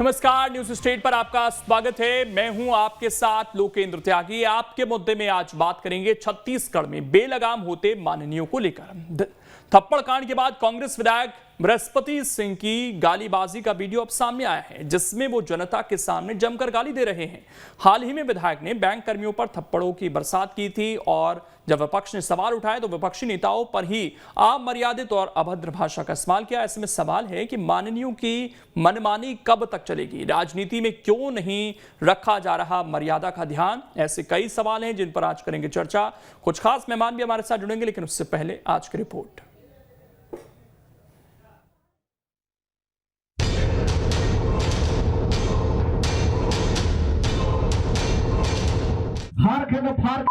नमस्कार, news state पर आपका स्वागत है। मैं हूं आपके साथ लोकेंद्र त्यागी। आपके मुद्दे में आज बात करेंगे छत्तीसगढ़ में बेलगाम होते माननीयों को लेकर। थप्पड़ कांड के बाद कांग्रेस विधायक बृहस्पति सिंह की गालीबाजी का वीडियो अब सामने आया है, जिसमें वो जनता के सामने जमकर गाली दे रहे हैं। हाल ही में विधायक ने बैंक कर्मियों पर थप्पड़ों की बरसात की थी और जब विपक्ष ने सवाल उठाए तो विपक्षी नेताओं पर ही अमर्यादित और अभद्र भाषा का इस्तेमाल किया। ऐसे में सवाल है कि माननीयों की मनमानी कब तक चलेगी? राजनीति में क्यों नहीं रखा जा रहा मर्यादा का ध्यान? ऐसे कई सवाल हैं जिन पर आज करेंगे चर्चा। कुछ खास मेहमान भी हमारे साथ जुड़ेंगे, लेकिन उससे पहले आज की रिपोर्ट। फार के तो फार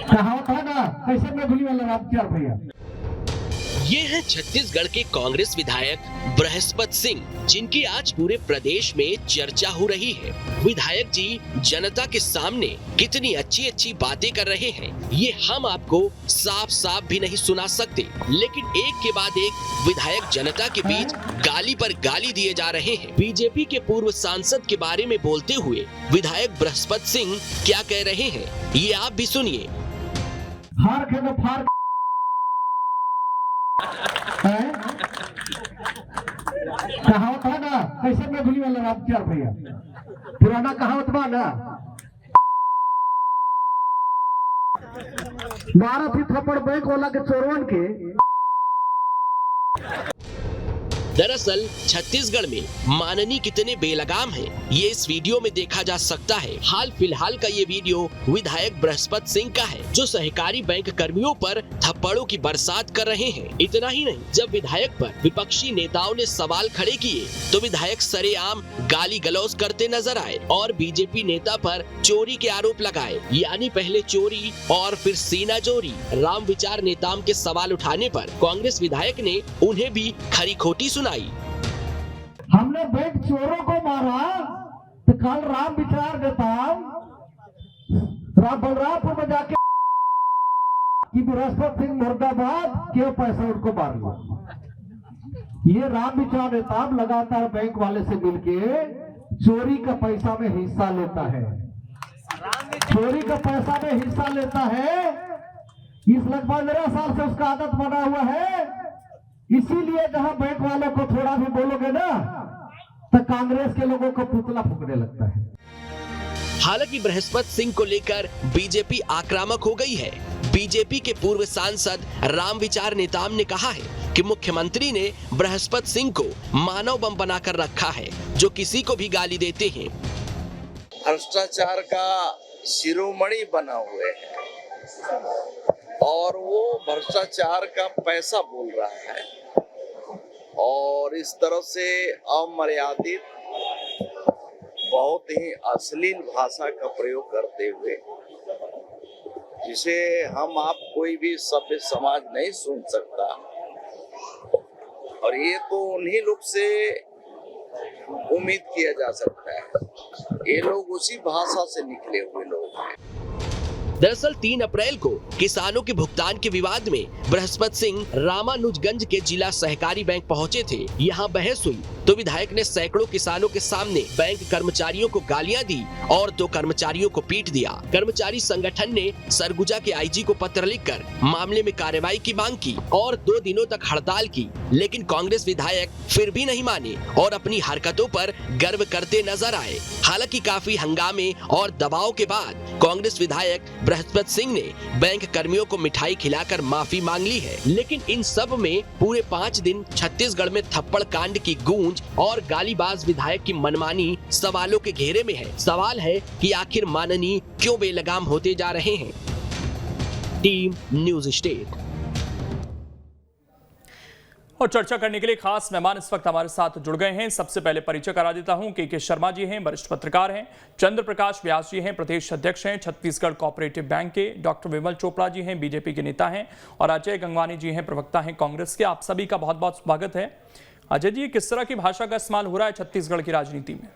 कहावत है ना, कैसे में भूली वाला राम चार भैया। ये है छत्तीसगढ़ के कांग्रेस विधायक बृहस्पति सिंह, जिनकी आज पूरे प्रदेश में चर्चा हो रही है। विधायक जी जनता के सामने कितनी अच्छी अच्छी बातें कर रहे हैं, ये हम आपको साफ साफ भी नहीं सुना सकते। लेकिन एक के बाद एक विधायक जनता के बीच गाली पर गाली दिए जा रहे हैं। बीजेपी के पूर्व सांसद के बारे में बोलते हुए विधायक बृहस्पति सिंह क्या कह रहे हैं, ये आप भी सुनिए। फार के तो फार कहावत है ना, कैसे में भूली वाला राम चार भैया। पुराना कहावत बा ना, मारा थी थप्पड़ बैंक वाला के चोरवन के। दरअसल छत्तीसगढ़ में माननीय कितने बेलगाम हैं, ये इस वीडियो में देखा जा सकता है। हाल फिलहाल का ये वीडियो विधायक बृहस्पति सिंह का है, जो सहकारी बैंक कर्मियों पर थप्पड़ों की बरसात कर रहे हैं। इतना ही नहीं, जब विधायक पर विपक्षी नेताओं ने सवाल खड़े किए तो विधायक सरेआम गाली गलौज करते नजर आए और बीजेपी नेता पर चोरी के आरोप लगाए। यानी पहले चोरी और फिर सीना चोरी। राम विचार नेताओं के सवाल उठाने पर कांग्रेस विधायक ने उन्हें भी खरी खोटी सुनाई। हमने बैंक चोरों को मारा तो कल राम विचार देता राम बलरामपुर में जाके कि बृहस्पति सिंह मुर्दाबाद क्यों पैसा उनको मार लिया। ये राम विचार नेता लगातार बैंक वाले से मिलके चोरी का पैसा में हिस्सा लेता है, चोरी का पैसा में हिस्सा लेता है। इस लगभग 15 साल से उसका आदत बना हुआ है। इसीलिए जहां बैंक वालों को थोड़ा भी बोलोगे ना तो कांग्रेस के लोगों को पुतला फूकने लगता है। हालांकि बृहस्पति सिंह को लेकर बीजेपी आक्रामक हो गई है। बीजेपी के पूर्व सांसद राम विचार नेताम ने कहा है कि मुख्यमंत्री ने बृहस्पति सिंह को मानव बम बनाकर रखा है, जो किसी को भी गाली देते हैं। भ्रष्टाचार का शिरोमणि बना हुए है और वो भ्रष्टाचार का पैसा बोल रहा है और इस तरह से अमर्यादित बहुत ही अश्लील भाषा का प्रयोग करते हुए, जिसे हम आप कोई भी सभ्य समाज नहीं सुन सकता। और ये तो उन्हीं लोग से उम्मीद किया जा सकता है, ये लोग उसी भाषा से निकले हुए लोग हैं। दरअसल 3 अप्रैल को किसानों के भुगतान के विवाद में बृहस्पति सिंह रामानुजगंज के जिला सहकारी बैंक पहुंचे थे। यहां बहस हुई तो विधायक ने सैकड़ों किसानों के सामने बैंक कर्मचारियों को गालियां दी और 2 कर्मचारियों को पीट दिया। कर्मचारी संगठन ने सरगुजा के आईजी को पत्र लिखकर मामले में कार्रवाई की मांग की और 2 दिनों तक हड़ताल की, लेकिन कांग्रेस विधायक फिर भी नहीं माने और अपनी हरकतों पर गर्व करते नजर आए। हालांकि काफी हंगामे और दबाव के बाद कांग्रेस विधायक बृहस्पति सिंह ने बैंक कर्मियों को मिठाई खिलाकर माफी मांग ली है। लेकिन इन सब में पूरे 5 दिन छत्तीसगढ़ में थप्पड़ कांड की गूंज और गालीबाज विधायक की मनमानी सवालों के घेरे में है। सवाल है कि आखिर माननीय क्यों बेलगाम होते जा रहे हैं। Team news state. और चर्चा करने के लिए खास मेहमान इस वक्त हमारे साथ जुड़ गए हैं। सबसे पहले परिचय करा देता हूं। के शर्मा जी हैं, वरिष्ठ पत्रकार हैं। चंद्र प्रकाश व्यास जी हैं, प्रदेश अध्यक्ष हैं छत्तीसगढ़ कोऑपरेटिव बैंक के। डॉक्टर विमल चोपड़ा जी हैं, बीजेपी के नेता हैं। और अजय गंगवानी जी हैं, प्रवक्ता हैं कांग्रेस के। आप सभी का बहुत बहुत स्वागत है। अजय जी, किस तरह की भाषा का इस्तेमाल हो रहा है छत्तीसगढ़ की राजनीति में?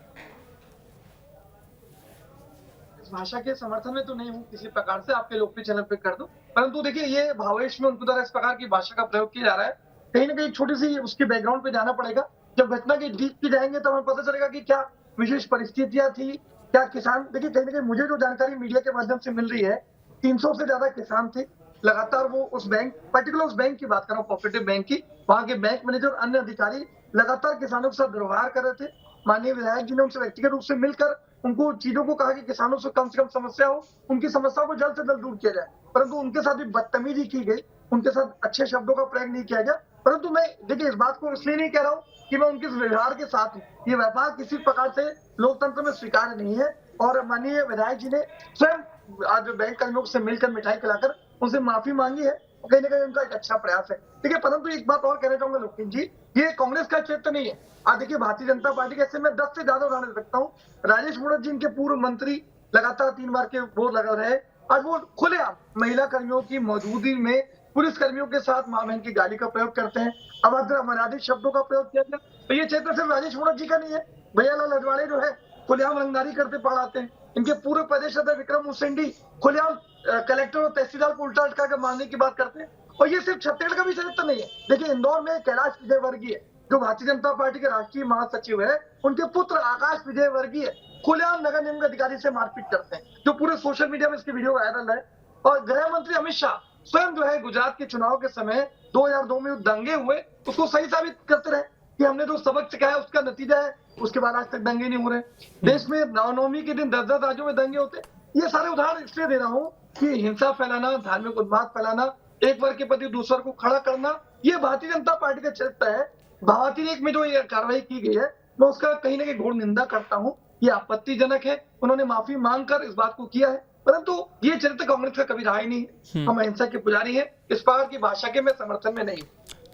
इस भाषा के समर्थन में तो नहीं हूँ किसी प्रकार से, आपके लोकप्रिय चैनल पे कर दूं, परंतु देखिए ये भावेश में उनके द्वारा इस प्रकार की भाषा का प्रयोग किया जा रहा है कहीं ना कहीं छोटी सी उसके बैकग्राउंड पे जाना पड़ेगा। जब घटना के डीप की जाएंगे तो हमें पता चलेगा कि क्या विशेष परिस्थितियां थी, क्या किसान, देखिए कहीं ना कहीं मुझे जो जानकारी मीडिया के माध्यम से मिल रही है, 300 से ज्यादा किसान थे। लगातार वो उस बैंक, पर्टिकुलर उस बैंक की बात कर रहा हूँ, कोऑपरेटिव बैंक की, वहां के बैंक मैनेजर और अन्य अधिकारी लगातार किसानों के साथ दुर्व्यवहार कर रहे थे। माननीय विधायक जी ने उनसे व्यक्तिगत रूप से मिलकर उनको चीजों को कहा कि किसानों से कम समस्या हो, उनकी समस्याओं को जल्द से जल्द दूर किया जाए, परंतु उनके साथ भी बदतमीजी की गई, उनके साथ अच्छे शब्दों का प्रयोग नहीं किया गया। परंतु मैं देखिए इस बात को इसलिए नहीं कह रहा हूँ कि मैं उनके व्यवहार के साथ हूँ, ये व्यवहार किसी प्रकार से लोकतंत्र में स्वीकार्य नहीं है। और माननीय विधायक जी ने स्वयं आज बैंक कर्मियों से मिलकर मिठाई खिलाकर उनसे माफी मांगी है, कहीं ना कहीं उनका एक अच्छा प्रयास है। देखिए परंतु एक बात और कहना चाहूंगा लोकेश जी, ये कांग्रेस का क्षेत्र नहीं है। आज देखिए भारतीय जनता पार्टी के ऐसे में 10 से ज्यादा उदाहरण दे सकता हूँ। राजेश मूणत जी, इनके पूर्व मंत्री, लगातार 3 बार के वो लगा रहे, आज वो खुलेआम महिला कर्मियों की मौजूदगी में पुलिस कर्मियों के साथ मां बहन की गाली का प्रयोग करते हैं, अभद्र अमर्यादित शब्दों का प्रयोग किया गया। तो ये क्षेत्र सिर्फ राजेश मूणत जी का नहीं है, भैयालाल अडवाणी जो है खुलेआम रंगदारी करते पढ़ाते हैं। इनके पूर्व प्रदेश अध्यक्ष विक्रम उसेंडी खुलेआम कलेक्टर और तहसीलदार को उल्टा लटका कर मारने की बात करते हैं। और ये सिर्फ छत्तीसगढ़ का भी चरित्र नहीं है। देखिए इंदौर में कैलाश विजयवर्गीय, जो भारतीय जनता पार्टी के राष्ट्रीय महासचिव है, उनके पुत्र आकाश विजयवर्गीय खुलेआम नगर निगम अधिकारी से मारपीट करते हैं, जो पूरे सोशल मीडिया में इसकी वीडियो वायरल है। और गृह मंत्री अमित शाह स्वयं जो है गुजरात के चुनाव के समय 2002 में दंगे हुए, उसको सही साबित करते रहे कि हमने जो सबक सिखाया उसका नतीजा है। उसके बाद आज तक दंगे नहीं हो रहे। देश में रामनवमी के दिन 10-10 राज्यों में दंगे होते। ये सारे उदाहरण इसलिए दे रहा हूँ कि हिंसा फैलाना, धार्मिक उन्माद फैलाना, एक वर्ग के प्रति दूसरे को खड़ा करना, ये भारतीय जनता पार्टी का चरित्र है। भावाती लेक में जो ये कार्रवाई की गई है, मैं उसका कहीं ना कहीं घोर निंदा करता हूँ। ये आपत्तिजनक है। उन्होंने माफी मांगकर इस बात को किया है, परंतु ये चरित्र कांग्रेस का कभी रहा ही नहीं। हम अहिंसा के पुजारी हैं, इस प्रकार की भाषा के मैं समर्थन में नहीं।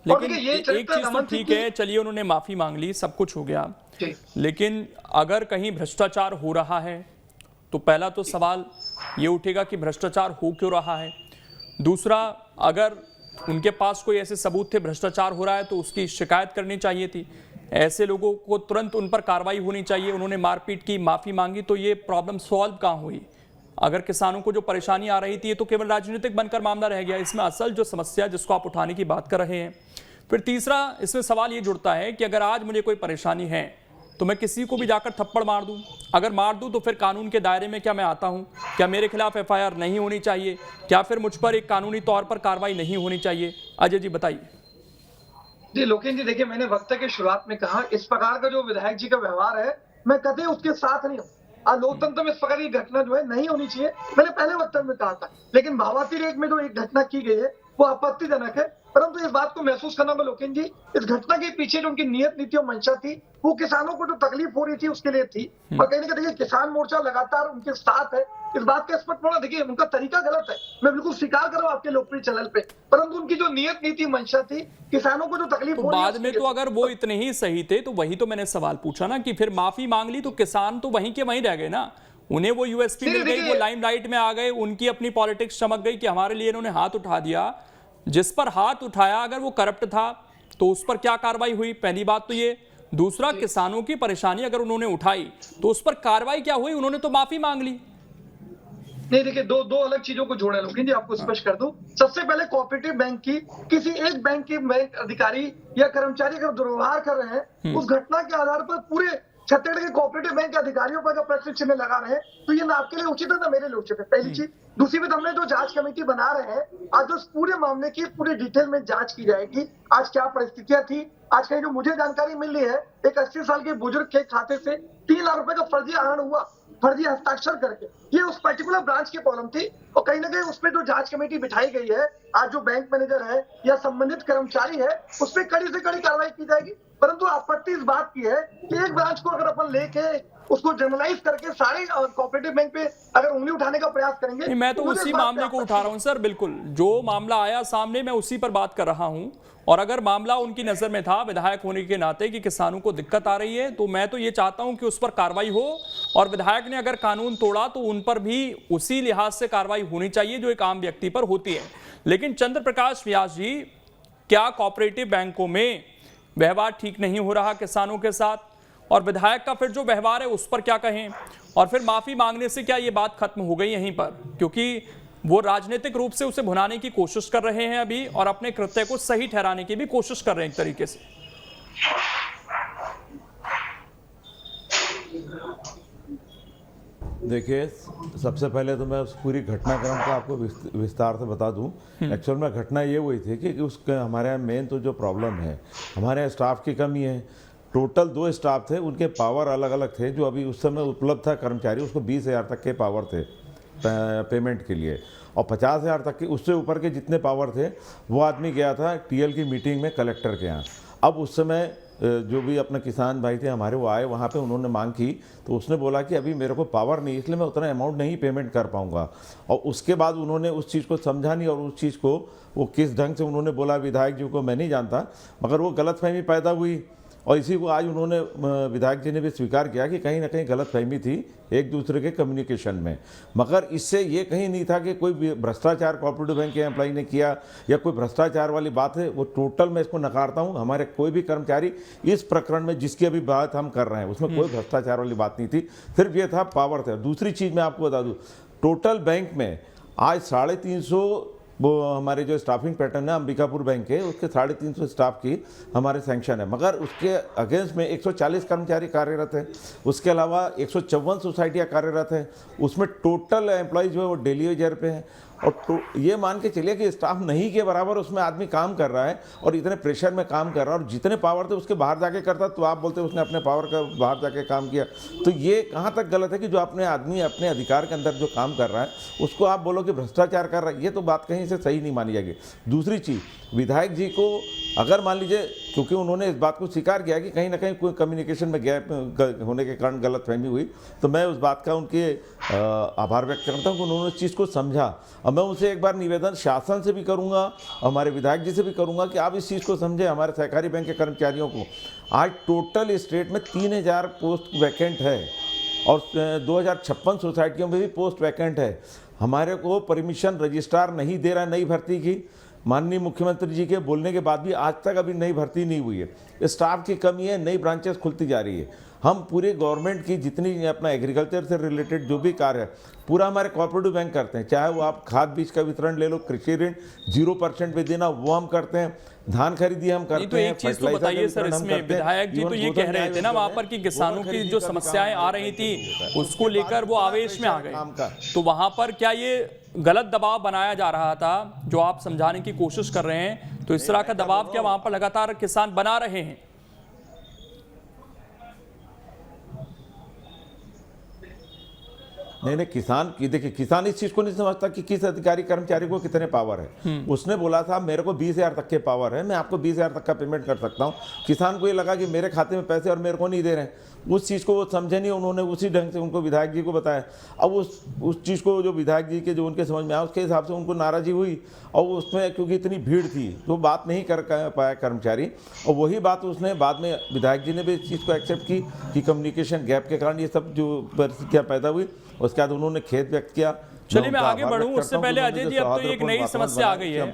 लेकिन एक चीज तो ठीक है, चलिए उन्होंने माफी मांग ली, सब कुछ हो गया, लेकिन अगर कहीं भ्रष्टाचार हो रहा है तो पहला तो सवाल ये उठेगा कि भ्रष्टाचार हो क्यों रहा है। दूसरा, अगर उनके पास कोई ऐसे सबूत थे भ्रष्टाचार हो रहा है तो उसकी शिकायत करनी चाहिए थी। ऐसे लोगों को तुरंत उन पर कार्रवाई होनी चाहिए। उन्होंने मारपीट की, माफी मांगी, तो ये प्रॉब्लम सॉल्व कहाँ हुई? अगर किसानों को जो परेशानी आ रही थी ये तो केवल राजनीतिक बनकर मामला रह गया। इसमें असल जो समस्या जिसको आप उठाने की बात कर रहे हैं। फिर तीसरा इसमें सवाल ये जुड़ता है कि अगर आज मुझे कोई परेशानी है तो मैं किसी को भी जाकर थप्पड़ मार दूं, अगर मार दूं तो फिर कानून के दायरे में क्या मैं आता हूं? क्या मेरे खिलाफ एफआईआर नहीं होनी चाहिए? क्या फिर मुझ पर एक कानूनी तौर पर कार्रवाई नहीं होनी चाहिए? अजय जी बताइए। जी लोकेश जी, देखिए मैंने वक्तव्य की शुरुआत में कहा इस प्रकार का जो विधायक जी का व्यवहार है, मैं कभी उसके साथ नहीं हूँ। लोकतंत्र में इस प्रकार की घटना जो है नहीं होनी चाहिए, मैंने पहले वक्तव्य में कहा था। लेकिन भावाती लेक में जो एक घटना की गई है वो आपत्तिजनक है, परंतु इस बात को महसूस करना होगा लोकेश जी, इस घटना के पीछे जो उनकी नियत, नीति और मंशा थी, वो किसानों को जो तकलीफ हो रही थी उसके लिए थी। और कहीं ना कहीं देखिए किसान मोर्चा लगातार उनके साथ है, इस बात का स्पष्ट होना। देखिए उनका तरीका गलत है, मैं बिल्कुल स्वीकार कर रहा हूँ आपके लोकप्रिय चैनल पे, परंतु उनकी जो नियत, नीति, मंशा थी, किसानों को जो तकलीफ हो रही है बाद में तो अगर वो इतने ही सही थे तो वही तो मैंने सवाल पूछा ना कि फिर माफी मांग ली तो किसान तो वहीं के वहीं रह गए ना। उन्हें वो यूएसपी मिल गई, वो लाइमलाइट में आ गए, उनकी अपनी पॉलिटिक्स चमक गई कि हमारे लिए इन्होंने हाथ उठा दिया। जिस पर हाथ उठाया अगर वो करप्ट था तो उस पर क्या कार्रवाई हुई? पहली बात तो ये। दूसरा, किसानों की परेशानी अगर उन्होंने उठाई तो उस पर कार्रवाई क्या हुई? उन्होंने तो माफी मांग ली। नहीं देखिए, दो अलग चीजों को जोड़े लोकेश जी, आपको स्पष्ट कर दूं। सबसे पहले कोऑपरेटिव बैंक की किसी एक बैंक के बैंक अधिकारी या कर्मचारी अगर दुर्व्यवहार कर रहे हैं, उस घटना के आधार पर पूरे छत्तीसगढ़ के कोऑपरेटिव बैंक के अधिकारियों पर अगर प्रश्न चिन्ह लगा रहे हैं तो ये ना आपके लिए उचित है ना मेरे लिए उचित है, पहली चीज। दूसरी बात, हमने जो जांच कमेटी बना रहे हैं, आज उस पूरे मामले की पूरी डिटेल में जांच की जाएगी। आज क्या परिस्थितियां थी, आज कहीं जो मुझे जानकारी मिल रही है, एक 80 साल के बुजुर्ग के खाते से 3 लाख रुपए का फर्जी आहरण हुआ, फर्जी हस्ताक्षर करके। ये उस पर्टिकुलर ब्रांच की प्रॉब्लम थी और कहीं ना कहीं उसपे जो जांच कमेटी बिठाई गई है, आज जो बैंक मैनेजर है या संबंधित कर्मचारी है, उस पर कड़ी से कड़ी कार्रवाई की जाएगी। परंतु आपत्ति इस बात की है कि एक ब्रांच को अगर अपन लेके उसको जनरलाइज करके सारे कोऑपरेटिव बैंक पे अगर उंगली उठाने का प्रयास करेंगे, मैं तो उसी मामले को उठा रहा हूं सर, बिल्कुल जो मामला आया सामने मैं उसी पर बात कर रहा हूं। और अगर मामला उनकी नजर में था विधायक होने के नाते कि किसानों को दिक्कत आ रही है, तो मैं तो ये चाहता हूं कि उस पर कार्रवाई हो। और विधायक ने अगर कानून तोड़ा तो उन पर भी उसी लिहाज से कार्रवाई होनी चाहिए जो एक आम व्यक्ति पर होती है। लेकिन चंद्र प्रकाश व्यास जी, क्या कोऑपरेटिव बैंकों में व्यवहार ठीक नहीं हो रहा किसानों के साथ? और विधायक का फिर जो व्यवहार है उस पर क्या कहें? और फिर माफी मांगने से क्या ये बात खत्म हो गई यहीं पर? क्योंकि वो राजनीतिक रूप से उसे भुनाने की कोशिश कर रहे हैं अभी, और अपने कृत्य को सही ठहराने की भी कोशिश कर रहे हैं एक तरीके से। देखिए, सबसे पहले तो मैं उस पूरी घटनाक्रम को आपको विस्तार से बता दूं। एक्चुअल में घटना ये हुई थी कि उसके हमारे यहाँ मेन तो जो प्रॉब्लम है, हमारे यहाँ स्टाफ की कमी है। टोटल 2 स्टाफ थे, उनके पावर अलग अलग थे। जो अभी उस समय उपलब्ध था कर्मचारी, उसको 20,000 तक के पावर थे पेमेंट के लिए, और 50,000 तक के उससे ऊपर के जितने पावर थे वो आदमी गया था टीएल की मीटिंग में कलेक्टर के यहाँ। अब उस समय जो भी अपने किसान भाई थे हमारे, वो आए वहाँ पे, उन्होंने मांग की, तो उसने बोला कि अभी मेरे को पावर नहीं, इसलिए मैं उतना अमाउंट नहीं पेमेंट कर पाऊँगा। और उसके बाद उन्होंने उस चीज़ को समझा नहीं, और उस चीज़ को वो किस ढंग से उन्होंने बोला विधायक जी को मैं नहीं जानता, मगर वो गलतफहमी पैदा हुई। और इसी को आज उन्होंने विधायक जी ने भी स्वीकार किया कि कहीं ना कहीं गलतफहमी थी एक दूसरे के कम्युनिकेशन में, मगर इससे ये कहीं नहीं था कि कोई भ्रष्टाचार कोऑपरेटिव बैंक के एम्प्लॉय ने किया या कोई भ्रष्टाचार वाली बात है। वो टोटल मैं इसको नकारता हूँ। हमारे कोई भी कर्मचारी इस प्रकरण में जिसकी अभी बात हम कर रहे हैं उसमें कोई भ्रष्टाचार वाली बात नहीं थी, सिर्फ ये था पावर थे। दूसरी चीज़ मैं आपको बता दूँ, टोटल बैंक में आज 350 वो हमारे जो स्टाफिंग पैटर्न है अंबिकापुर बैंक के, उसके 350 स्टाफ की हमारे सैंक्शन है, मगर उसके अगेंस्ट में 140 कर्मचारी कार्यरत हैं। उसके अलावा 154 सोसाइटियाँ कार्यरत हैं। उसमें टोटल एम्प्लॉयज़ जो है वो डेली वेजर पे हैं। और तो ये मान के चलिए कि स्टाफ नहीं के बराबर उसमें आदमी काम कर रहा है, और इतने प्रेशर में काम कर रहा है, और जितने पावर थे उसके बाहर जाके करता, तो आप बोलते उसने अपने पावर का बाहर जाके काम किया। तो ये कहाँ तक गलत है कि जो अपने आदमी अपने अधिकार के अंदर जो काम कर रहा है उसको आप बोलो कि भ्रष्टाचार कर रहा है, ये तो बात कहीं से सही नहीं मानी जाएगी। दूसरी चीज़, विधायक जी को अगर मान लीजिए, क्योंकि उन्होंने इस बात को स्वीकार किया कि कहीं ना कहीं कोई कम्युनिकेशन में गैप होने के कारण गलतफहमी हुई, तो मैं उस बात का उनके आभार व्यक्त करता हूँ कि उन्होंने उस चीज़ को समझा। और मैं उनसे एक बार निवेदन शासन से भी करूँगा, हमारे विधायक जी से भी करूँगा कि आप इस चीज़ को समझें। हमारे सहकारी बैंक के कर्मचारियों को आज टोटल स्टेट में 3,000 पोस्ट वैकेंट है, और 2056 सोसाइटियों में भी पोस्ट वैकेंट है। हमारे को परमिशन रजिस्ट्रार नहीं दे रहा नई भर्ती की। माननीय मुख्यमंत्री जी के बोलने के बाद भी आज तक अभी नई भर्ती नहीं हुई है। स्टाफ की कमी है, नई ब्रांचेस खुलती जा रही है। हम पूरे गवर्नमेंट की जितनी अपना एग्रीकल्चर से रिलेटेड जो भी कार्य है पूरा हमारे कोऑपरेटिव बैंक करते हैं। चाहे वो आप खाद बीज का वितरण ले लो, कृषि ऋण 0% पे देना वो हम करते हैं, धान खरीदी हम करते हैं। तो एक चीज तो बताइए सर, इसमें विधायक जी तो ये कह रहे थे ना वहां पर कि किसानों की जो समस्याएं आ रही थी उसको लेकर वो आवेश में आ गए, तो वहां पर क्या ये गलत दबाव बनाया जा रहा था जो आप समझाने की कोशिश कर रहे हैं? तो इस तरह का दबाव क्या वहां पर लगातार किसान बना रहे हैं? नहीं, किसान की देखिए, किसान इस चीज को नहीं समझता कि किस अधिकारी कर्मचारी को कितने पावर है। उसने बोला था मेरे को 20,000 तक के पावर है, मैं आपको 20,000 तक का पेमेंट कर सकता हूँ। किसान को ये लगा कि मेरे खाते में पैसे और मेरे को नहीं दे रहे हैं। उस चीज़ को वो समझे नहीं, उन्होंने उसी ढंग से उनको विधायक जी को बताया। अब उस चीज़ को जो विधायक जी के जो उनके समझ में आया उसके हिसाब से उनको नाराज़गी हुई, और उसमें क्योंकि इतनी भीड़ थी तो बात नहीं कर पाया कर्मचारी। और वही बात उसने बाद में विधायक जी ने भी इस चीज़ को एक्सेप्ट की कि कम्युनिकेशन गैप के कारण ये सब जो परिस्थितियाँ पैदा हुई। उसके बाद उन्होंने खेद व्यक्त किया। चलिए मैं आगे बढ़ूं उससे पहले अजय जी, अब तो एक नई समस्या आ गई है,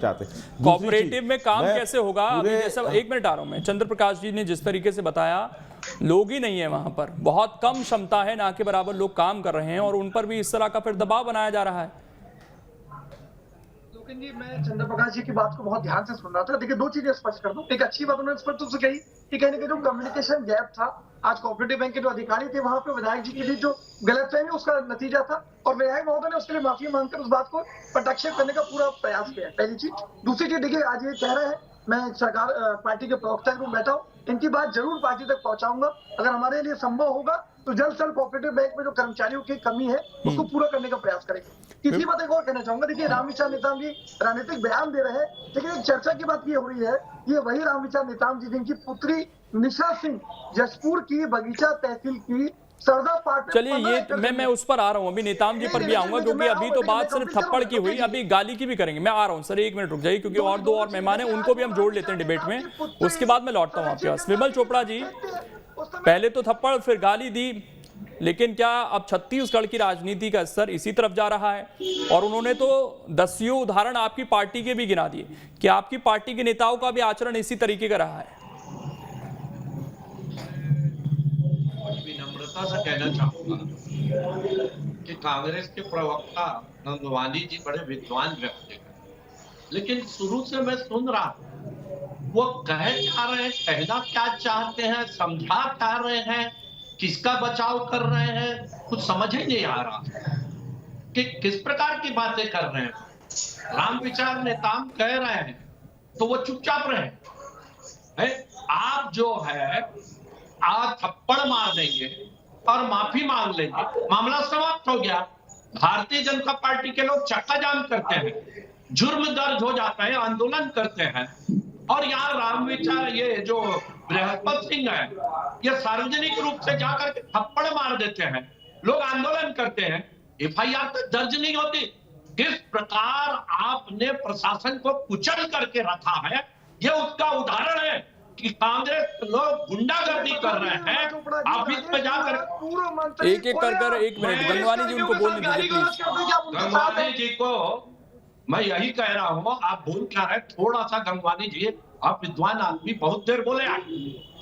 कोऑपरेटिव में काम कैसे होगा? अभी जैसा, एक मिनट आ रहा हूं मैं, चंद्र प्रकाश जी ने जिस तरीके से बताया, लोग ही नहीं है वहां पर, बहुत कम क्षमता है, ना के बराबर लोग काम कर रहे हैं, और उन पर भी इस तरह का फिर दबाव बनाया जा रहा है। जी, मैं चंद्र प्रकाश जी की बात को बहुत ध्यान से सुन रहा था। देखिए, 2 चीजें स्पष्ट कर दूं। एक अच्छी बात उन्होंने स्पष्ट रूप से कही कि कहने के जो कम्युनिकेशन गैप था, आज कोऑपरेटिव बैंक के जो अधिकारी थे वहां पे विधायक जी के लिए जो गलतफहमी उसका नतीजा था, और विधायक महोदय ने उसके लिए माफी मांगकर उस बात को प्रत्याक्षेप करने का पूरा प्रयास किया। पहली चीज। दूसरी चीज, देखिए आज ये कह रहे हैं, मैं सरकार पार्टी के प्रवक्ता के रूप में बैठा हूँ, इनकी बात जरूर पार्टी तक पहुंचाऊंगा। अगर हमारे लिए संभव होगा तो जल्द से जल्द कोऑपरेटिव बैंक में जो कर्मचारियों की कमी है उसको पूरा करने का प्रयास करेंगे। तीसरी बात एक और कहना चाहूंगा, देखिए रामविचार नेताम जी राजनीतिक बयान दे रहे हैं, लेकिन एक चर्चा की बात ये हो रही है, ये वही रामविचार नेताम जी जिनकी पुत्री निशा सिंह जसपुर की बगीचा तहसील की सरदा पार्ट। चलिए ये मैं उस पर आ रहा हूं, अभी नेताम जी पर भी आऊंगा, क्योंकि अभी तो बात सिर्फ थप्पड़ की हुई, अभी गाली की भी करेंगे। मैं आ रहा हूं सर, 1 मिनट रुक जाइए, क्योंकि और 2 और मेहमान हैं, उनको भी हम जोड़ लेते हैं डिबेट में, उसके बाद मैं लौटता हूं आपके पास। विमल चोपड़ा जी, पहले तो थप्पड़ फिर गाली दी, लेकिन क्या अब छत्तीसगढ़ की राजनीति का स्तर इसी तरफ जा रहा है? और उन्होंने तो 10 उदाहरण आपकी पार्टी के भी गिना दिए। क्या आपकी पार्टी के नेताओं का भी आचरण इसी तरीके का रहा है? विनम्रता से कहना चाहूंगा कि कांग्रेस के प्रवक्ता नंदवानी जी बड़े विद्वान व्यक्ति हैं, लेकिन शुरू से मैं सुन रहा हूं वो कह क्या रहे हैं, कहना क्या चाहते हैं, समझा क्या रहे हैं, किसका बचाव कर रहे हैं, कुछ समझ ही नहीं आ रहा कि किस प्रकार की बातें कर रहे हैं। राम विचार नेताम कह रहे हैं तो वो चुपचाप रहे। आप जो है आज थप्पड़ मार देंगे और माफी मांग लेंगे, मामला समाप्त हो गया। भारतीय जनता पार्टी के लोग चक्का जाम करते हैं, जुर्म दर्ज हो जाता है, आंदोलन करते हैं, और यहाँ राम विचार ये जो बृहस्पति सिंह है ये सार्वजनिक रूप से जाकर के थप्पड़ मार देते हैं, लोग आंदोलन करते हैं, एफआईआर तक दर्ज नहीं होती। किस प्रकार आपने प्रशासन को कुचल करके रखा है, ये उसका उदाहरण है कि कांग्रेस लोग गुंडागर्दी कर रहे हैं। ऑफिस में जाकर एक एक कर एक मिनट गंगवानी जी उनको बोलने दीजिए प्लीज। गंगवानी जी को मैं यही कह रहा हूँ, आप बोल क्या रहे, थोड़ा सा गंगवानी जी आप विद्वान आदमी, बहुत देर बोले आप,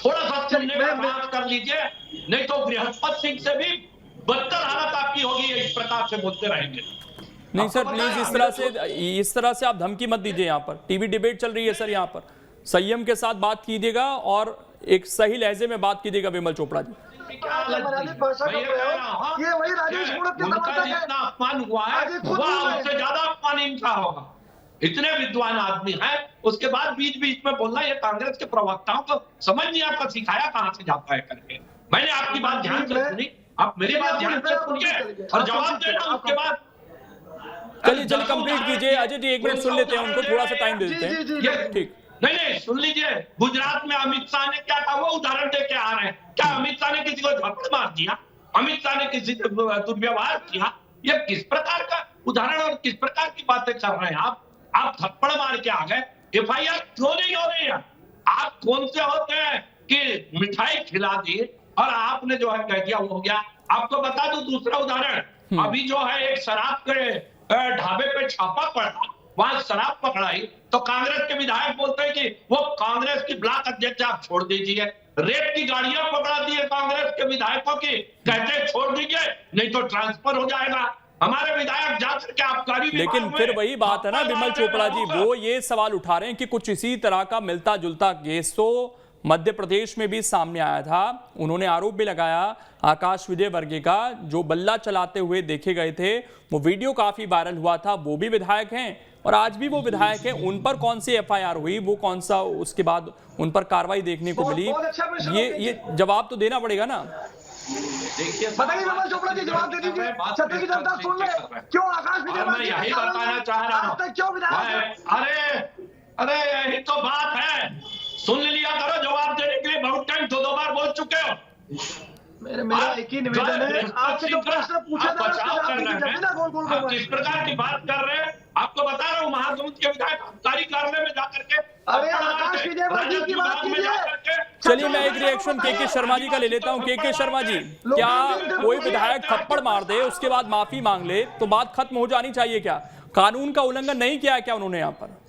थोड़ा सा सुनने का प्रयास कर लीजिए, नहीं तो बृहस्पति सिंह से भी बदतर हालत आपकी होगी इस प्रकार से बोलते रहेंगे। नहीं सर प्लीज इस तरह से आप धमकी मत दीजिए। यहाँ पर टीवी डिबेट चल रही है सर, यहाँ पर संयम के साथ बात कीजिएगा और एक सही लहजे में बात कीजिएगा विमल चोपड़ा जी। ये वही राजेश मूणत के उनका जितना अपमान हुआ है वह उससे ज्यादा अपमान इनका होगा। इतने विद्वान आदमी हैं, उसके बाद बीच बीच में बोलना, ये कांग्रेस के प्रवक्ताओं को समझ नहीं आता, सिखाया कहाँ से जाता है करके। मैंने आपकी बात ध्यान से सुनी, आप मेरी बात ध्यान से सुनिए और जवाब देना उसके बाद। चलिए कंप्लीट कीजिए अजय जी, एक मिनट सुन लेते हैं उनको, थोड़ा सा टाइम दे देते हैं। ठीक, नहीं सुन लीजिए, गुजरात में अमित शाह ने क्या कहा वो उदाहरण दे के आ रहे हैं। क्या अमित शाह ने किसी को थप्पड़ मार दिया, अमित शाह ने किसी से दुर्व्यवहार किया? ये किस प्रकार का उदाहरण और किस प्रकार की बातें कर रहे हैं आप थप्पड़ मार के आ गए, एफआईआर क्यों नहीं हो रही है? आप कौन से होते हैं कि मिठाई खिला दी और आपने जो है कह दिया वो हो गया। आपको बता दूं दूसरा उदाहरण, अभी जो है एक शराब के ढाबे पे छापा पड़ा, वहां शराब पकड़ाई तो कांग्रेस के विधायक बोलते हैं कि वो कांग्रेस की ब्लॉक अध्यक्ष आप छोड़ दीजिए। रेप की गाड़ियां पकड़ा दी है कांग्रेस के विधायकों की, कहते हैं छोड़ दीजिए नहीं तो ट्रांसफर हो जाएगा। हमारे विधायक जाकर के आबकारी, लेकिन फिर वही बात है ना विमल चोपड़ा जी, वो ये सवाल उठा रहे हैं कि कुछ इसी तरह का मिलता जुलता केस तो मध्य प्रदेश में भी सामने आया था। उन्होंने आरोप भी लगाया आकाश विजयवर्गीय का, जो बल्ला चलाते हुए देखे गए थे, वो वीडियो काफी वायरल हुआ था, वो भी विधायक हैं और आज भी वो विधायक हैं। उन पर कौन सी एफआईआर हुई, वो कौन सा उसके बाद उन पर कार्रवाई देखने को मिली, ये जवाब तो देना पड़ेगा ना। देखिए बताइए विमल चोपड़ा जी, जवाब दे दीजिए, छत्तीस की जनता सुन ले, क्यों आकाश विजयवर्गीय यही बताना चाह रहा हूँ, क्यों विधायक? अरे यही तो बात है, सुन लिया करो, जवाब देने के लिए बहुत टाइम दो बार बोल चुके हो। मेरा एक ही निवेदन है, आपसे जो प्रश्न पूछा था आप किस प्रकार की बात कर रहे हैं, आपको बता रहा हूँ, महासमुंद के विधायक आबकारी कार्यालय में जाकर के, अरे आकाश विजयवर्गीय की बात कीजिए। चलिए मैं एक रिएक्शन के शर्मा जी का ले लेता हूं। के शर्मा जी, क्या कोई विधायक थप्पड़ मार दे उसके बाद माफी मांग ले तो बात खत्म हो जानी चाहिए क्या? कानून का उल्लंघन नहीं किया क्या उन्होंने यहाँ पर?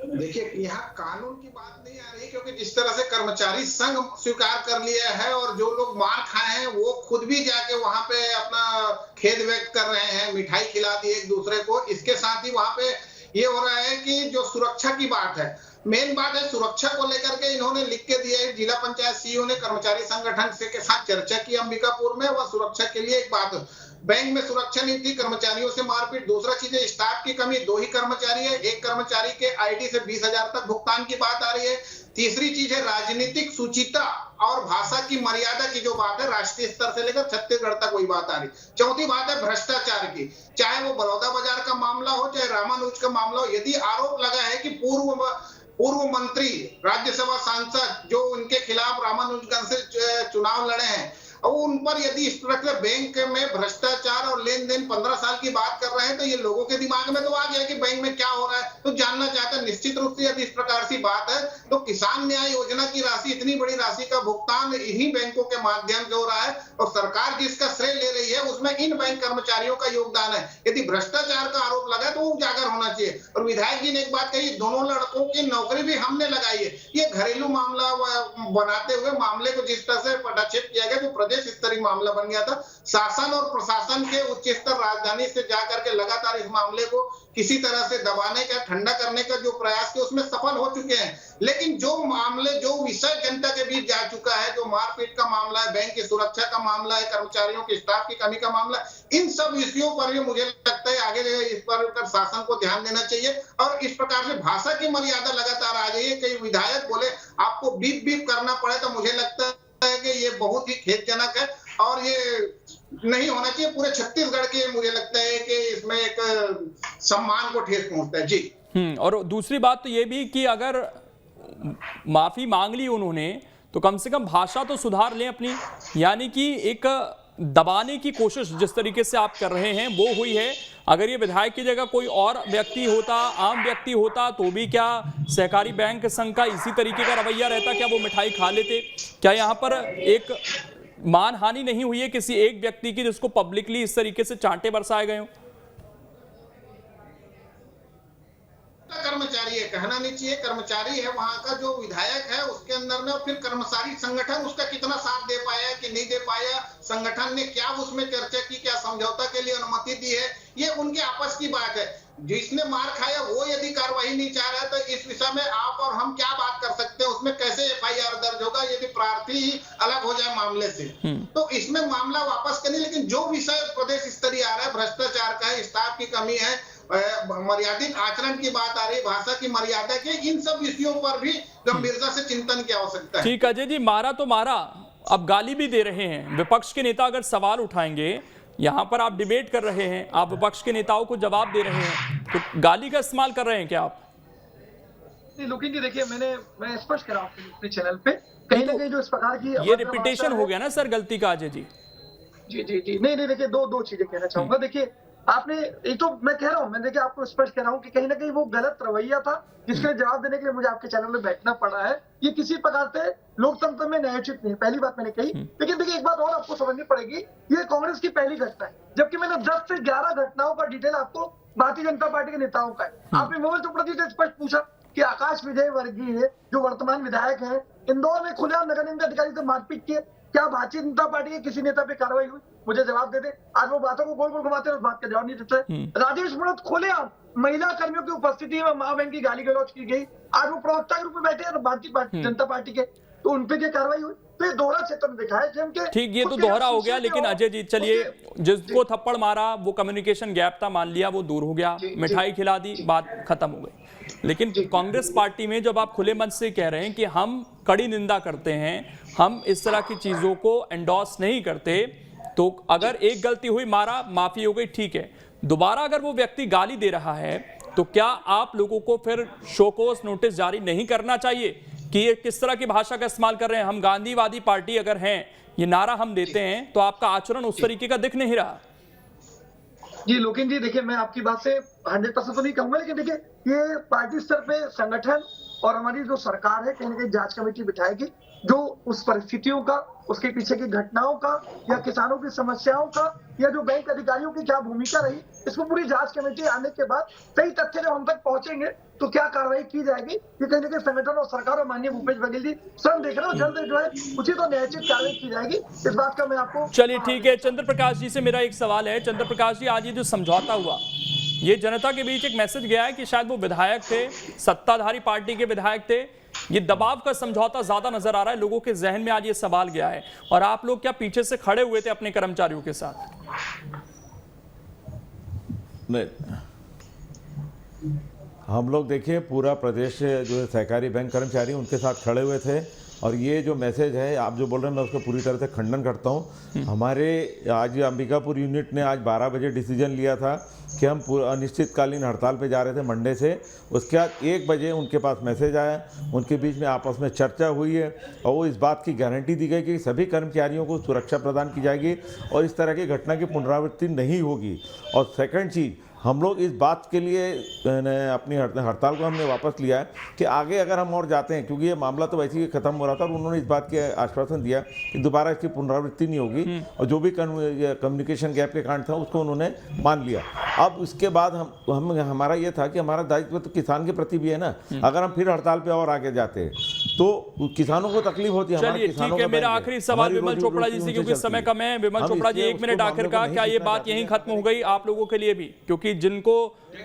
देखिए यहाँ कानून की बात नहीं आ रही, क्योंकि जिस तरह से कर्मचारी संघ स्वीकार कर लिया है और जो लोग मार खाए हैं वो खुद भी जाके वहां पे अपना खेद व्यक्त कर रहे हैं, मिठाई खिला दी एक दूसरे को। इसके साथ ही वहां पे ये हो रहा है कि जो सुरक्षा की बात है, मेन बात है सुरक्षा को लेकर के इन्होंने लिख के दिया है। जिला पंचायत सीईओ ने कर्मचारी संगठन से के साथ चर्चा की अंबिकापुर में, वह सुरक्षा के लिए एक बात, बैंक में सुरक्षा नहीं थी, कर्मचारियों से मारपीट। दूसरा चीज है स्टाफ की कमी, 2 ही कर्मचारी है, एक कर्मचारी के आईडी से 20,000 तक भुगतान की बात आ रही है। तीसरी चीज है राजनीतिक सूचिता और भाषा की मर्यादा की जो बात है, राष्ट्रीय स्तर से लेकर छत्तीसगढ़ तक वही बात आ रही। चौथी बात है भ्रष्टाचार की, चाहे वो बड़ौदा बाजार का मामला हो चाहे रामानुज का मामला हो। यदि आरोप लगा है कि पूर्व मंत्री राज्यसभा सांसद जो उनके खिलाफ रामानुजगंज से चुनाव लड़े हैं, और उन पर यदि इस तरह से बैंक में भ्रष्टाचार और लेन देन 15 साल की बात कर रहे हैं, तो ये लोगों के दिमाग में तो आ गया कि बैंक में क्या हो रहा है, तो जानना चाहता है। निश्चित रूप से यदि इस प्रकार की बात है तो किसान न्याय योजना की राशि, इतनी बड़ी राशि का भुगतान इन्हीं बैंकों के माध्यम से हो रहा है और सरकार जिसका श्रेय ले रही है उसमें इन बैंक कर्मचारियों का योगदान है। यदि भ्रष्टाचार का आरोप लगा तो वो उजागर होना चाहिए। और विधायक जी ने एक बात कही, दोनों लड़कों की नौकरी भी हमने लगाई है। ये घरेलू मामला बनाते हुए मामले को जिस तरह से पटाक्षेप किया गया, जो प्रदेश स्तरीय मामला बन गया था। शासन और प्रशासन के उच्च स्तर राजधानी से जाकर के लगातार इस मामले को किसी तरह से दबाने का, ठंडा करने का जो प्रयास थे उसमें सफल हो चुके हैं। लेकिन जो मामले, जो विषय जनता के बीच जा चुका है, जो मारपीट का मामला है, बैंक की सुरक्षा का मामला है, कर्मचारियों के स्टाफ की कमी का मामला, इन सब विषयों पर भी मुझे लगता है आगे इस पर शासन को ध्यान देना चाहिए। और इस प्रकार से भाषा की मर्यादा लगातार आ रही है। कई विधायक बोले आपको बीप बीप करना पड़े, तो मुझे लगता है कि ये बहुत ही खेदजनक है और ये नहीं होना चाहिए। पूरे छत्तीसगढ़ के मुझे लगता है कि इसमें एक सम्मान को ठेस पहुंचता है। जी। और दूसरी बात तो ये भी कि अगर माफी मांग ली उन्होंने तो कम से कम भाषा तो सुधार लें अपनी, यानी कि एक दबाने की कोशिश जिस तरीके से आप कर रहे हैं वो हुई है। अगर ये विधायक की जगह कोई और व्यक्ति होता, आम व्यक्ति होता, तो भी क्या सहकारी बैंक संघ का इसी तरीके का रवैया रहता? क्या वो मिठाई खा लेते? क्या यहाँ पर एक मानहानि नहीं हुई है किसी एक व्यक्ति की जिसको पब्लिकली इस तरीके से चांटे बरसाए गए हों? कर्मचारी है, कहना नहीं चाहिए, कर्मचारी है वहां का जो विधायक है उसके अंदर में। और फिर कर्मचारी संगठन उसका कितना साथ दे पाया कि नहीं दे पाया, संगठन ने क्या उसमें चर्चा की, क्या समझौता के लिए अनुमति दी है, ये उनके आपस की बात है। जिसने मार खाया वो यदि कार्रवाई नहीं चाह रहा है तो इस विषय में आप और हम क्या बात कर सकते हैं? उसमें कैसे एफआईआर दर्ज होगा यदि प्रार्थी ही अलग हो जाए मामले से? तो इसमें मामला वापस करनी। लेकिन जो विषय प्रदेश स्तरीय आ रहा है, भ्रष्टाचार का है, स्टाफ की कमी है, मर्यादित आचरण की बात आ रही है, भाषा की मर्यादा की, इन सब विषयों पर भी गंभीरता से चिंतन की आवश्यकता है। ठीक है अजय जी, मारा तो मारा, अब गाली भी दे रहे हैं। विपक्ष के नेता अगर सवाल उठाएंगे, यहाँ पर आप डिबेट कर रहे हैं, आप विपक्ष के नेताओं को जवाब दे रहे हैं, तो गाली का इस्तेमाल कर रहे हैं क्या आप? लोकेश जी देखिए, मैं स्पष्ट करा अपने चैनल पे, कहीं ना कहीं जो इस प्रकार की ये रिपीटेशन हो गया ना सर गलती का अजय जी। जी नहीं देखिए, दो चीजें कहना चाहूंगा। देखिए आपने एक तो मैं कह रहा हूँ, मैं देखिए आपको स्पष्ट कह रहा हूँ कि कहीं ना कहीं वो गलत रवैया था जिसके जवाब देने के लिए मुझे आपके चैनल में बैठना पड़ा है। ये किसी प्रकार से लोकतंत्र में न्यायोचित नहीं, पहली बात मैंने कही। लेकिन देखिए एक बात और आपको समझनी पड़ेगी, ये कांग्रेस की पहली घटना है, जबकि मैंने 10 से 11 घटनाओं का डिटेल आपको भारतीय जनता पार्टी के नेताओं का है। आपने मोबाइल सुप्रति से स्पष्ट पूछा कि आकाश विजय वर्गीय जो वर्तमान विधायक है, इंदौर में खुलेआम नगर निगम अधिकारी से मारपीट की, क्या भारतीय जनता पार्टी के किसी नेता पे कार्रवाई हुई? मुझे जवाब दे दे। आज वो बातों को गोल गोल घुमाते हैं, उस बात का जवाब नहीं देते। राजेश मूणत खुलेआम महिला कर्मियों की उपस्थिति में महाबैंक की गाली गलौज की गई, आज वो प्रवक्ता के रूप में बैठे हैं भारतीय जनता पार्टी के, तो उनपे क्या कार्रवाई हुई? तो ये दोहरा क्षेत्र में दिखा है जिनके। ठीक, ये तो दोहरा हो गया, लेकिन अजय जी चलिए, जिसको थप्पड़ मारा वो कम्युनिकेशन गैप था, मान लिया, वो दूर हो गया, मिठाई खिला दी, बात खत्म हो गई। लेकिन कांग्रेस पार्टी में जब आप खुले मन से कह रहे हैं कि हम कड़ी निंदा करते हैं, हम इस तरह की चीजों को एंडोर्स नहीं करते, तो अगर एक गलती हुई, मारा, माफी हो गई, ठीक है, दोबारा अगर वो व्यक्ति गाली दे रहा है तो क्या आप लोगों को फिर शोकॉज नोटिस जारी नहीं करना चाहिए कि ये किस तरह की भाषा का इस्तेमाल कर रहे हैं? हम गांधीवादी पार्टी अगर हैं, ये नारा हम देते हैं, तो आपका आचरण उस तरीके का दिख नहीं रहा। जी लोकेश जी देखिए, मैं आपकी बात से 100% तो नहीं कहूंगा, लेकिन देखिए ये पार्टी स्तर पे संगठन और हमारी जो सरकार है कहीं ना कहीं जांच कमेटी बिठाएगी, जो उस परिस्थितियों का, उसके पीछे की घटनाओं का, या किसानों की समस्याओं का, या जो बैंक अधिकारियों की क्या भूमिका रही, इसको पूरी जांच कमेटी आने के बाद सही तथ्य जब हम तक पहुंचेंगे तो क्या कार्रवाई की जाएगी, ये कहीं ना कहीं संगठन और सरकार और माननीय भूपेश बघेल जी स्वयं देख रहे हो, जल्द जो है उचित और न्यायोचित कार्रवाई की जाएगी, इस बात का मैं आपको। चलिए ठीक है, चंद्र प्रकाश जी से मेरा एक सवाल है। चंद्र प्रकाश जी, आज ये जो समझौता हुआ, ये जनता के बीच एक मैसेज गया है कि शायद वो विधायक थे, सत्ताधारी पार्टी के विधायक थे, ये दबाव का समझौता ज्यादा नजर आ रहा है, लोगों के जहन में आज ये सवाल गया है, और आप लोग क्या पीछे से खड़े हुए थे अपने कर्मचारियों के साथ? नहीं, हम लोग देखिए पूरा प्रदेश जो है सहकारी बैंक कर्मचारी उनके साथ खड़े हुए थे, और ये जो मैसेज है आप जो बोल रहे हैं मैं उसका पूरी तरह से खंडन करता हूँ। हमारे आज अंबिकापुर यूनिट ने आज 12 बजे डिसीजन लिया था कि हम अनिश्चितकालीन हड़ताल पे जा रहे थे मंडे से। उसके बाद 1 बजे उनके पास मैसेज आया, उनके बीच में आपस में चर्चा हुई है, और वो इस बात की गारंटी दी गई कि सभी कर्मचारियों को सुरक्षा प्रदान की जाएगी और इस तरह की घटना की पुनरावृत्ति नहीं होगी। और सेकंड चीज़, हम लोग इस बात के लिए अपनी हड़ताल को हमने वापस लिया है कि आगे अगर हम और जाते हैं, क्योंकि ये मामला तो वैसे ही ख़त्म हो रहा था, और उन्होंने इस बात की आश्वासन दिया कि दोबारा इसकी पुनरावृत्ति नहीं होगी, और जो भी कम्युनिकेशन गैप के कारण था उसको उन्होंने मान लिया। अब इसके बाद हम हमारा ये था कि हमारा दायित्व तो किसान के प्रति भी है ना। अगर हम फिर हड़ताल पे और आगे जाते हैं तो किसानों को तकलीफ होती है। चलिए ठीक है, मेरा आखिरी सवाल विमल चोपड़ा जी से, क्योंकि समय कम है। विमल चोपड़ा जी, 1 मिनट आखिर का, क्या ये बात यहीं खत्म हो गई आप लोगों के लिए भी? क्योंकि जिनको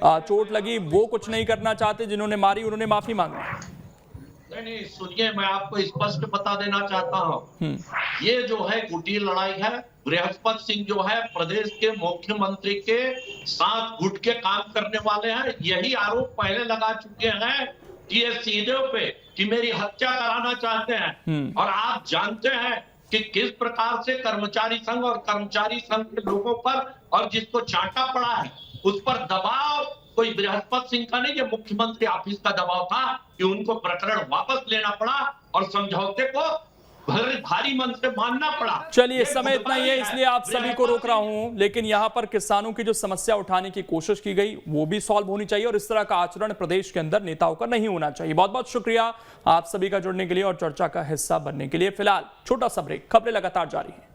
चोट लगी वो कुछ नहीं करना चाहते, जिन्होंने मारी उन्होंने माफी मांगी। नहीं, सुनिए, मैं आपको स्पष्ट बता देना चाहता हूँ, ये जो है गुटी लड़ाई है। बृहस्पति सिंह जो है प्रदेश के मुख्यमंत्री के साथ गुट के काम करने वाले हैं। यही आरोप पहले लगा चुके हैं कि ये सीधे पे कि मेरी हत्या कराना चाहते हैं। और आप जानते हैं कि किस प्रकार से कर्मचारी संघ और कर्मचारी संघ के लोगों पर और जिसको चांटा पड़ा है उस पर दबाव कोई बृहस्पति सिंह का नहीं, ये मुख्यमंत्री ऑफिस का दबाव था कि उनको प्रकरण वापस लेना पड़ा और समझौते को भारी मन से मानना पड़ा। चलिए, समय इतना ही है इसलिए आप सभी को रोक रहा हूं, लेकिन यहां पर किसानों की जो समस्या उठाने की कोशिश की गई वो भी सॉल्व होनी चाहिए और इस तरह का आचरण प्रदेश के अंदर नेताओं का नहीं होना चाहिए। बहुत बहुत शुक्रिया आप सभी का जुड़ने के लिए और चर्चा का हिस्सा बनने के लिए। फिलहाल छोटा सा ब्रेक, खबरें लगातार जारी है।